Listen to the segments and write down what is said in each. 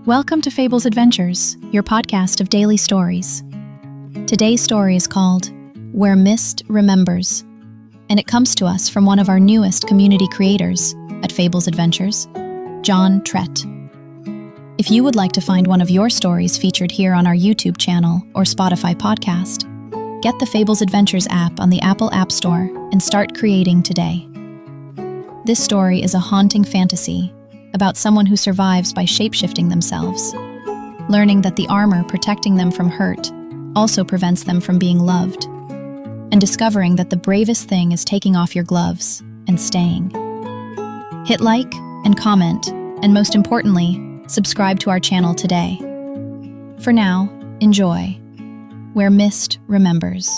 Welcome to Fables Adventures, your podcast of daily stories. Today's story is called Where Mist Remembers, and it comes to us from one of our newest community creators at Fables Adventures, John Trett. If you would like to find one of your stories featured here on our YouTube channel or Spotify podcast, get the Fables Adventures app on the Apple App Store and start creating today. This story is a haunting fantasy about someone who survives by shapeshifting themselves, learning that the armor protecting them from hurt also prevents them from being loved, and discovering that the bravest thing is taking off your gloves and staying. Hit like and comment, and most importantly, subscribe to our channel today. For now, enjoy Where Mist Remembers.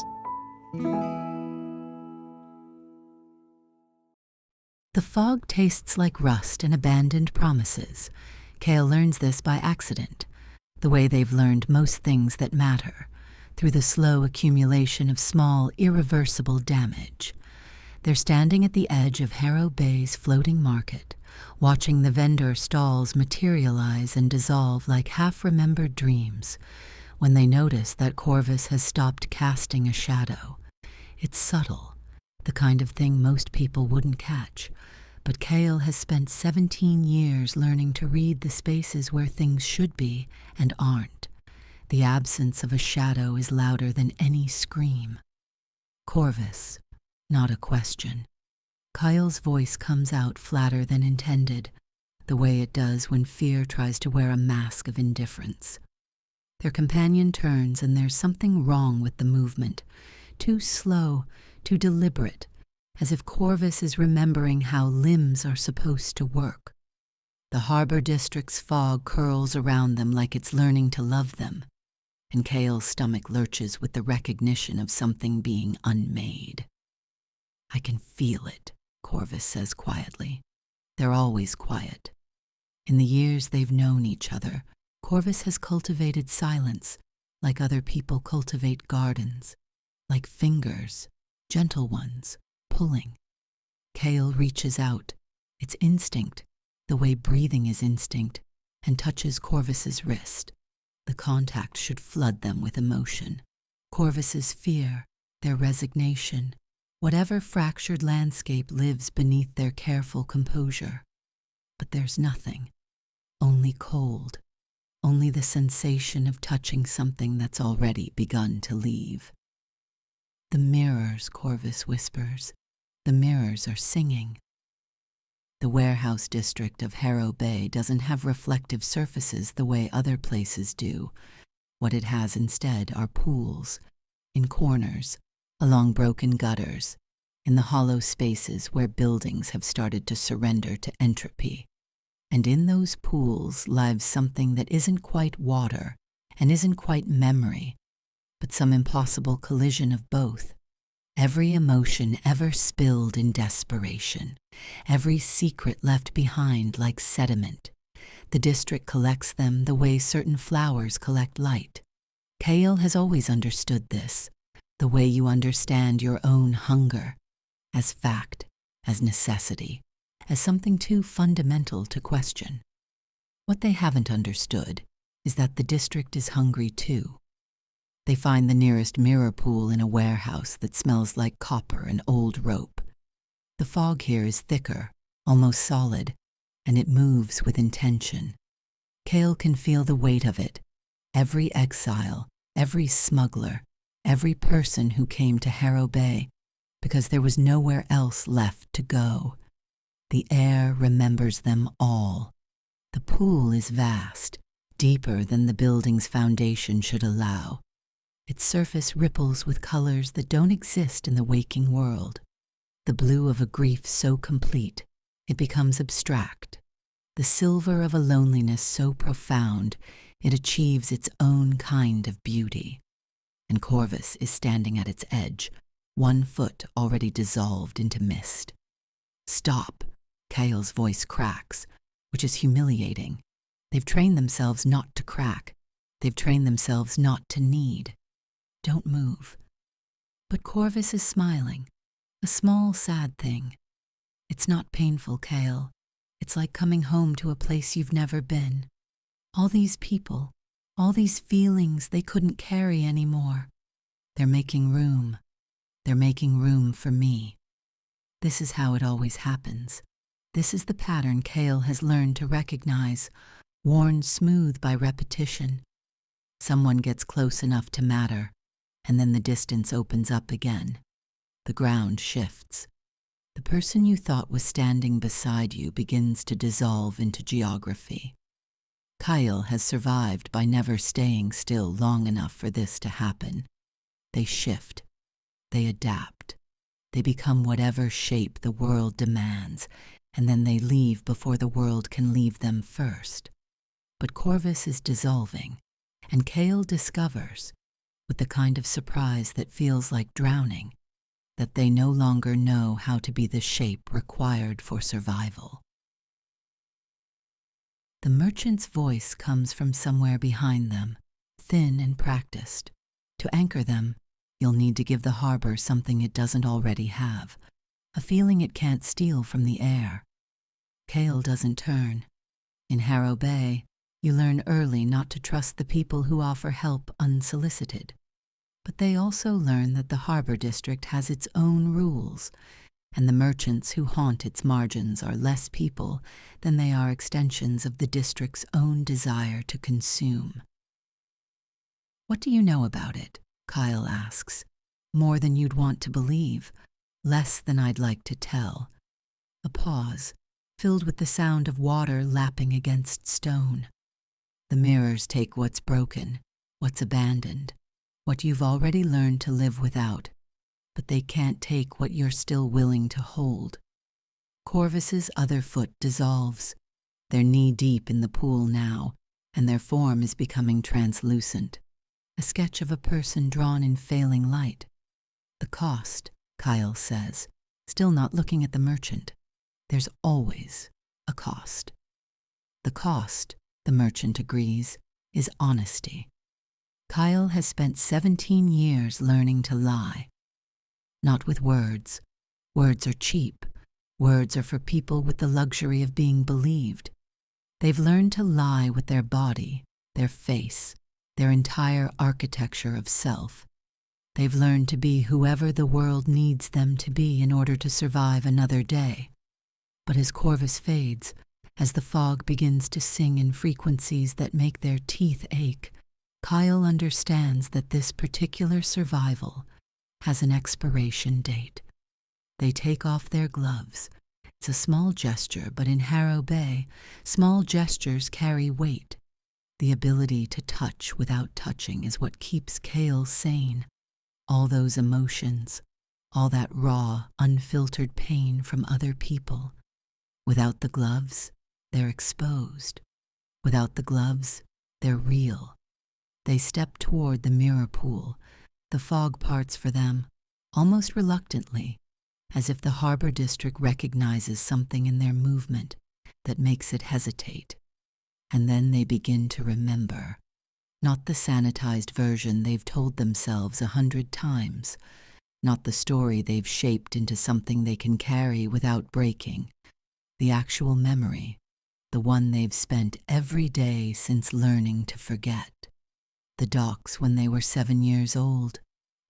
The fog tastes like rust and abandoned promises. Kael learns this by accident, the way they've learned most things that matter, through the slow accumulation of small, irreversible damage. They're standing at the edge of Harrow Bay's floating market, watching the vendor stalls materialize and dissolve like half-remembered dreams, when they notice that Corvus has stopped casting a shadow. It's subtle, the kind of thing most people wouldn't catch, but Kael has spent 17 years learning to read the spaces where things should be and aren't. The absence of a shadow is louder than any scream. Corvus, not a question. Kael's voice comes out flatter than intended, the way it does when fear tries to wear a mask of indifference. Their companion turns, and there's something wrong with the movement. Too slow, too deliberate, as if Corvus is remembering how limbs are supposed to work. The harbour district's fog curls around them like it's learning to love them, and Kael's stomach lurches with the recognition of something being unmade. "I can feel it," Corvus says quietly. They're always quiet. In the years they've known each other, Corvus has cultivated silence like other people cultivate gardens, like fingers, gentle ones, pulling. Kael reaches out. It's instinct, the way breathing is instinct, and touches Corvus's wrist. The contact should flood them with emotion. Corvus's fear, their resignation, whatever fractured landscape lives beneath their careful composure. But there's nothing, only cold, only the sensation of touching something that's already begun to leave. "The mirrors," Corvus whispers. "The mirrors are singing." The warehouse district of Harrow Bay doesn't have reflective surfaces the way other places do. What it has instead are pools, in corners, along broken gutters, in the hollow spaces where buildings have started to surrender to entropy. And in those pools lives something that isn't quite water and isn't quite memory, but some impossible collision of both. Every emotion ever spilled in desperation, every secret left behind like sediment. The district collects them the way certain flowers collect light. Kael has always understood this, the way you understand your own hunger, as fact, as necessity, as something too fundamental to question. What they haven't understood is that the district is hungry too. They find the nearest mirror pool in a warehouse that smells like copper and old rope. The fog here is thicker, almost solid, and it moves with intention. Kael can feel the weight of it. Every exile, every smuggler, every person who came to Harrow Bay, because there was nowhere else left to go. The air remembers them all. The pool is vast, deeper than the building's foundation should allow. Its surface ripples with colors that don't exist in the waking world. The blue of a grief so complete, it becomes abstract. The silver of a loneliness so profound, it achieves its own kind of beauty. And Corvus is standing at its edge, one foot already dissolved into mist. "Stop," Kael's voice cracks, which is humiliating. They've trained themselves not to crack. They've trained themselves not to need. "Don't move." But Corvus is smiling, a small, sad thing. "It's not painful, Kael. It's like coming home to a place you've never been. All these people, all these feelings they couldn't carry anymore. They're making room. They're making room for me. This is how it always happens. This is the pattern Kael has learned to recognize, worn smooth by repetition. Someone gets close enough to matter, and then the distance opens up again. The ground shifts. The person you thought was standing beside you begins to dissolve into geography. Kael has survived by never staying still long enough for this to happen. They shift. They adapt. They become whatever shape the world demands, and then they leave before the world can leave them first. But Corvus is dissolving, and Kael discovers, with the kind of surprise that feels like drowning, that they no longer know how to be the shape required for survival. The merchant's voice comes from somewhere behind them, thin and practiced. To anchor them, you'll need to give the harbor something it doesn't already have, a feeling it can't steal from the air. Kael doesn't turn. In Harrow Bay, you learn early not to trust the people who offer help unsolicited. But they also learn that the harbor district has its own rules, and the merchants who haunt its margins are less people than they are extensions of the district's own desire to consume. "What do you know about it?" Kael asks. "More than you'd want to believe, less than I'd like to tell." A pause, filled with the sound of water lapping against stone. The mirrors take what's broken, what's abandoned, what you've already learned to live without, but they can't take what you're still willing to hold. Corvus's other foot dissolves. They're knee-deep in the pool now, and their form is becoming translucent, a sketch of a person drawn in failing light. "The cost," Kael says, still not looking at the merchant. "There's always a cost." "The cost," the merchant agrees, "is honesty." Kael has spent 17 years learning to lie. Not with words. Words are cheap. Words are for people with the luxury of being believed. They've learned to lie with their body, their face, their entire architecture of self. They've learned to be whoever the world needs them to be in order to survive another day. But as Corvus fades, as the fog begins to sing in frequencies that make their teeth ache, Kael understands that this particular survival has an expiration date. They take off their gloves. It's a small gesture, but in Harrow Bay, small gestures carry weight. The ability to touch without touching is what keeps Kael sane. All those emotions, all that raw, unfiltered pain from other people. Without the gloves, they're exposed. Without the gloves, they're real. They step toward the mirror pool. The fog parts for them, almost reluctantly, as if the harbor district recognizes something in their movement that makes it hesitate. And then they begin to remember, not the sanitized version they've told themselves 100 times, not the story they've shaped into something they can carry without breaking, the actual memory, the one they've spent every day since learning to forget. The docks when they were 7 years old,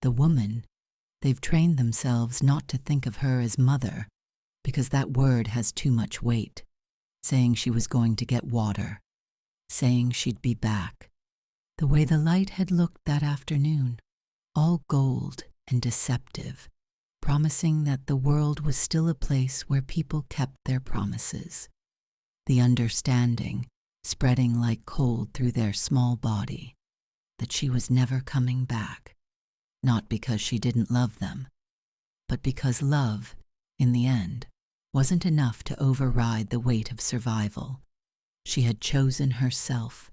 the woman, they've trained themselves not to think of her as mother, because that word has too much weight, saying she was going to get water, saying she'd be back. The way the light had looked that afternoon, all gold and deceptive, promising that the world was still a place where people kept their promises. The understanding spreading like cold through their small body, that she was never coming back, not because she didn't love them, but because love, in the end, wasn't enough to override the weight of survival. She had chosen herself.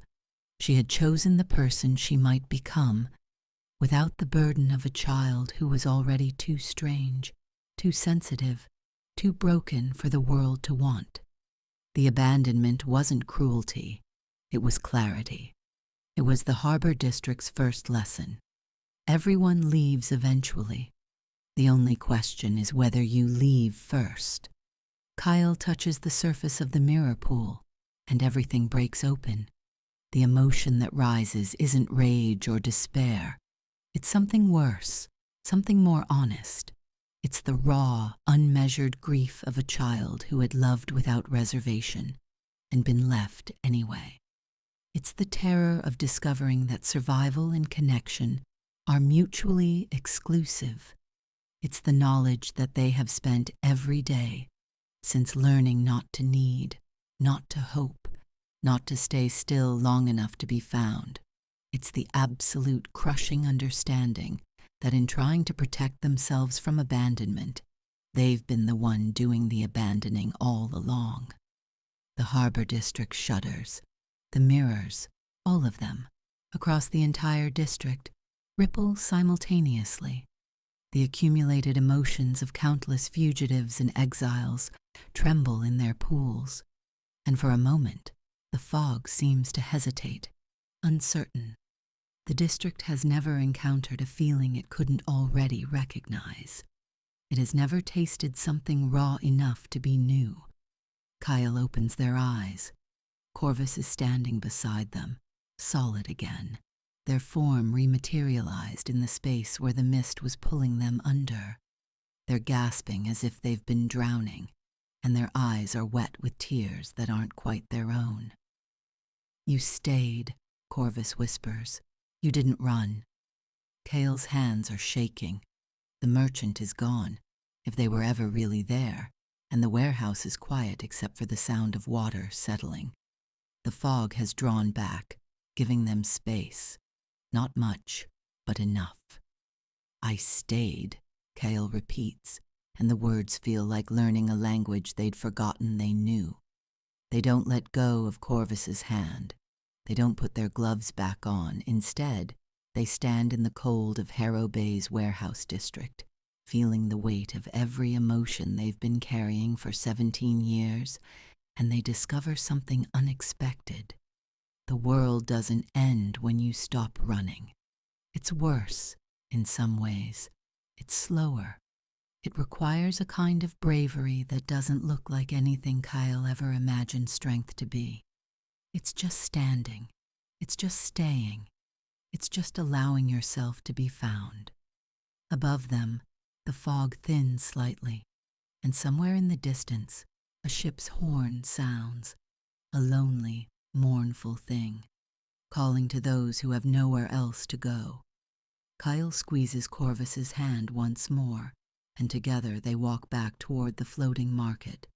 She had chosen the person she might become, without the burden of a child who was already too strange, too sensitive, too broken for the world to want. The abandonment wasn't cruelty, it was clarity. It was the harbor district's first lesson. Everyone leaves eventually. The only question is whether you leave first. Kael touches the surface of the mirror pool, and everything breaks open. The emotion that rises isn't rage or despair. It's something worse, something more honest. It's the raw, unmeasured grief of a child who had loved without reservation and been left anyway. It's the terror of discovering that survival and connection are mutually exclusive. It's the knowledge that they have spent every day since learning not to need, not to hope, not to stay still long enough to be found. It's the absolute crushing understanding that in trying to protect themselves from abandonment, they've been the one doing the abandoning all along. The harbour district shudders. The mirrors, all of them, across the entire district, ripple simultaneously. The accumulated emotions of countless fugitives and exiles tremble in their pools, and for a moment, the fog seems to hesitate, uncertain. The district has never encountered a feeling it couldn't already recognize. It has never tasted something raw enough to be new. Kael opens their eyes. Corvus is standing beside them, solid again, their form rematerialized in the space where the mist was pulling them under. They're gasping as if they've been drowning, and their eyes are wet with tears that aren't quite their own. "You stayed," Corvus whispers. "You didn't run." Kael's hands are shaking. The merchant is gone, if they were ever really there, and the warehouse is quiet except for the sound of water settling. The fog has drawn back, giving them space. Not much, but enough. "I stayed," Kael repeats, and the words feel like learning a language they'd forgotten they knew. They don't let go of Corvus's hand. They don't put their gloves back on. Instead, they stand in the cold of Harrow Bay's warehouse district, feeling the weight of every emotion they've been carrying for 17 years, and they discover something unexpected. The world doesn't end when you stop running. It's worse, in some ways. It's slower. It requires a kind of bravery that doesn't look like anything Kael ever imagined strength to be. It's just standing. It's just staying. It's just allowing yourself to be found. Above them, the fog thins slightly, and somewhere in the distance, a ship's horn sounds, a lonely, mournful thing, calling to those who have nowhere else to go. Kael squeezes Corvus's hand once more, and together they walk back toward the floating market,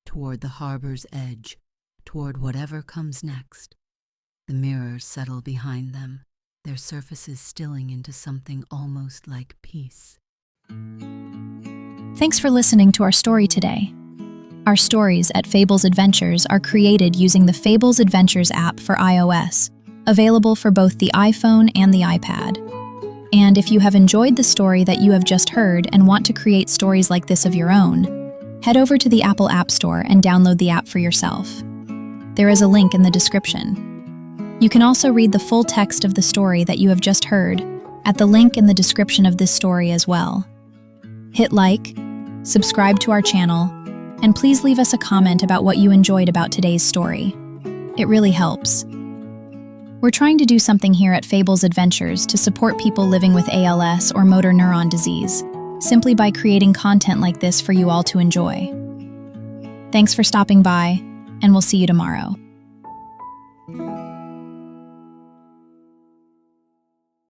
toward the harbor's edge, toward whatever comes next. The mirrors settle behind them, their surfaces stilling into something almost like peace. Thanks for listening to our story today. Our stories at Fables Adventures are created using the Fables Adventures app for iOS, available for both the iPhone and the iPad. And if you have enjoyed the story that you have just heard and want to create stories like this of your own, head over to the Apple App Store and download the app for yourself. There is a link in the description. You can also read the full text of the story that you have just heard at the link in the description of this story as well. Hit like, subscribe to our channel, and please leave us a comment about what you enjoyed about today's story. It really helps. We're trying to do something here at Fables Adventures to support people living with ALS or motor neuron disease, simply by creating content like this for you all to enjoy. Thanks for stopping by, and we'll see you tomorrow.